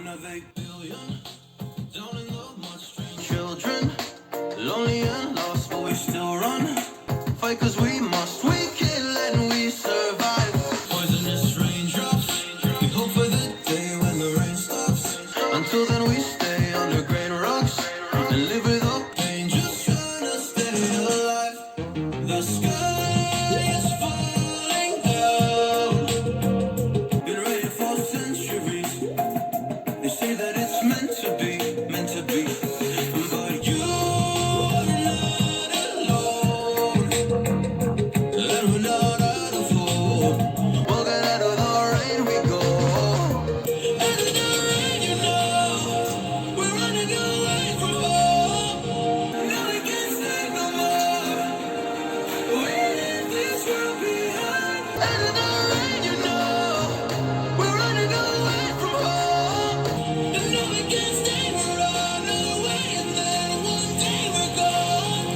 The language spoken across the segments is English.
another billion down in the mud stream. Children, lonely and lost, but we still run. Fight 'cause we must. We kill and we survive. Poisonous raindrops. We hope for the day when the rain stops. Until then, we stay under great rocks and live with the pain, just trying to stay alive. The sky is falling down. Been ready for centuries. They say that it's meant to be, meant to be. But you are not alone. And we're not out of hope. Walking out of the rain we go. Out of the rain, you know. We're running away from home. Now we can't stay no more. We leave this world behind. Out of the rain, you know. We're running away from home. And now we can't stay, we're on our way. And then one day we're gone.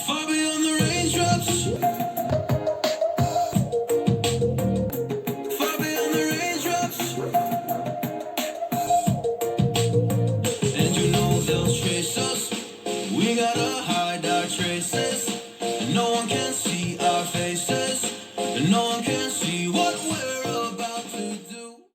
Far beyond the raindrops. Far beyond the raindrops. And you know they'll chase us. We gotta hide our traces. And no one can see our faces. And no one can